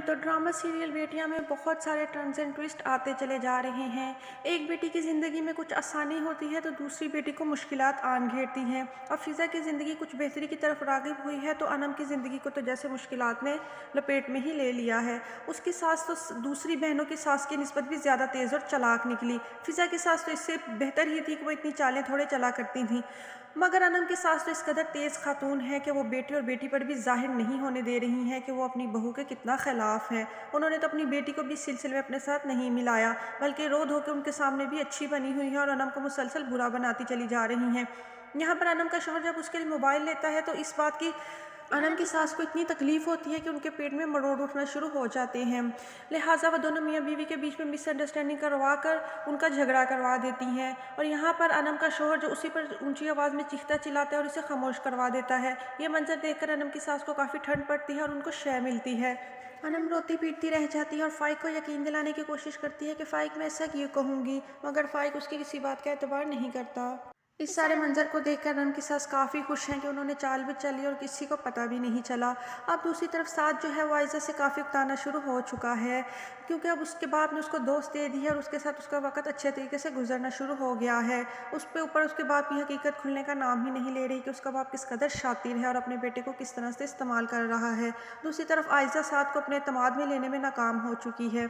तो drama serial बेटियां में बहुत सारे टर्न्स एंड ट्विस्ट आते चले जा रहे हैं। एक बेटी की ज़िंदगी में कुछ आसानी होती है तो दूसरी बेटी को मुश्किलात आन घेरती हैं। और फ़िज़ा की ज़िंदगी कुछ बेहतरी की तरफ राग़िब हुई है तो अनम की ज़िंदगी को तो जैसे मुश्किलात ने लपेट में ही ले लिया है। उसकी सास तो दूसरी बहनों की सास की निस्बत भी ज़्यादा तेज़ और चालाक निकली। फ़िज़ा की सास तो इससे बेहतर ही थी कि वो इतनी चालें थोड़े चला करती थी, मगर अनम की सास तो इस कदर तेज़ खातून है कि वो बेटी और बेटी पर भी ज़ाहिर नहीं होने दे रही हैं कि वो अपनी बहू के कितना ख़िलाफ़ है। उन्होंने तो अपनी बेटी को भी इस सिलसिले में अपने साथ नहीं मिलाया, बल्कि रो धो के उनके सामने भी अच्छी बनी हुई है और अनम को मुसलसल बुरा बनाती चली जा रही हैं। यहाँ पर अनम का शौहर जब उसके लिए मोबाइल लेता है तो इस बात की अनम की सास को इतनी तकलीफ़ होती है कि उनके पेट में मरोड़ उठना शुरू हो जाते हैं। लिहाजा वह दोनों मियाँ बीवी के बीच में मिसअंडरस्टैंडिंग करवा कर उनका झगड़ा करवा देती हैं। और यहाँ पर अनम का शौहर जो उसी पर ऊंची आवाज़ में चीखता चिल्लाता है और उसे खामोश करवा देता है। ये मंजर देखकर अनम की सास को काफ़ी ठंड पड़ती है और उनको शय मिलती है। अनम रोती पीटती रह जाती है और फ़ाइक को यकीन दिलाने की कोशिश करती है कि फ़ाइक मैं ऐसा क्यों कहूँगी, मगर फ़ाइक उसकी किसी बात का एतबार नहीं करता। इस सारे मंजर को देखकर अनम की सास काफ़ी खुश हैं कि उन्होंने चाल भी चली और किसी को पता भी नहीं चला। अब दूसरी तरफ साथ जो है वो आयज़ा से काफ़ी उकताना शुरू हो चुका है, क्योंकि अब उसके बाप ने उसको दोस्त दे दी है और उसके साथ उसका वक़्त अच्छे तरीके से गुजरना शुरू हो गया है। उस पे ऊपर उसके बाप की हकीकत खुलने का नाम ही नहीं ले रही कि उसका बाप किस कदर शातिर है और अपने बेटे को किस तरह से इस्तेमाल कर रहा है। दूसरी तरफ आयज़ा साथ को अपने एतमाद में लेने में नाकाम हो चुकी है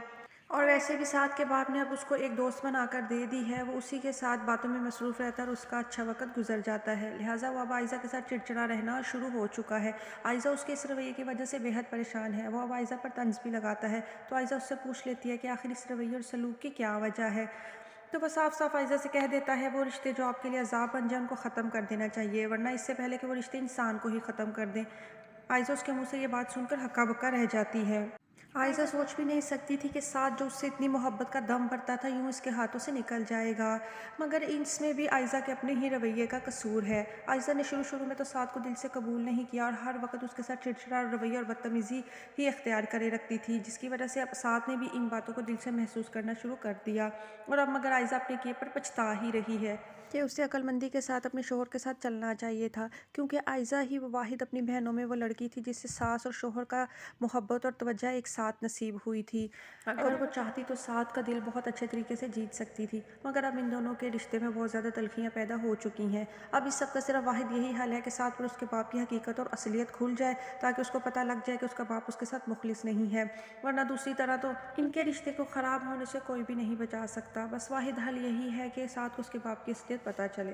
और वैसे भी साथ के बाप ने अब उसको एक दोस्त बनाकर दे दी है। वो उसी के साथ बातों में मसरूफ़ रहता है और उसका अच्छा वक़्त गुजर जाता है। लिहाजा वो अब आयज़ा के साथ चिड़चिड़ा रहना शुरू हो चुका है। आयज़ा उसके इस रवैये की वजह से बेहद परेशान है। वो अब आयज़ा पर तंज़ भी लगाता है, तो आयज़ा उससे पूछ लेती है कि आखिर इस रवैये और सलूक की क्या वजह है। तो वह साफ साफ आयज़ा से कह देता है वो रिश्ते जो आपके लिए अज़ाब बन जाए उनको ख़त्म कर देना चाहिए, वरना इससे पहले कि वो रिश्ते इंसान को ही ख़त्म कर दें। आयज़ा उसके मुँह से ये बात सुनकर हक्का बक्का रह जाती है। आयज़ा सोच भी नहीं सकती थी कि साथ जो उससे इतनी मोहब्बत का दम भरता था यूँ इसके हाथों से निकल जाएगा, मगर इसमें भी आयज़ा के अपने ही रवैये का कसूर है। आयज़ा ने शुरू शुरू में तो साथ को दिल से कबूल नहीं किया और हर वक्त उसके साथ चिड़चिड़ा रवैया और बदतमीज़ी ही इख्तियार करे रखती थी, जिसकी वजह से अब साथ ने भी इन बातों को दिल से महसूस करना शुरू कर दिया। और अब मगर आयज़ा अपने किए पर पछता ही रही है कि उसे अक्लमंदी के साथ अपने शोहर के साथ चलना चाहिए था, क्योंकि आयज़ा ही वो वाहिद अपनी बहनों में वो लड़की थी जिससे सास और शोहर का मोहब्बत और तवज्जो एक साथ नसीब हुई थी। अगर वो चाहती तो साथ का दिल बहुत अच्छे तरीके से जीत सकती थी, मगर अब इन दोनों के रिश्ते में बहुत ज़्यादा तलखियाँ पैदा हो चुकी हैं। अब इस सब का सिर्फ वाहिद यही हल है कि साथ पर उसके बाप की हकीकत और असलियत खुल जाए, ताकि उसको पता लग जाए कि उसका बाप उसके साथ मुखलिस नहीं है, वरना दूसरी तरह तो इनके रिश्ते को ख़राब होने से कोई भी नहीं बचा सकता। बस वाहिद हल यही है कि साथ को उसके बाप की असलियत पता चले।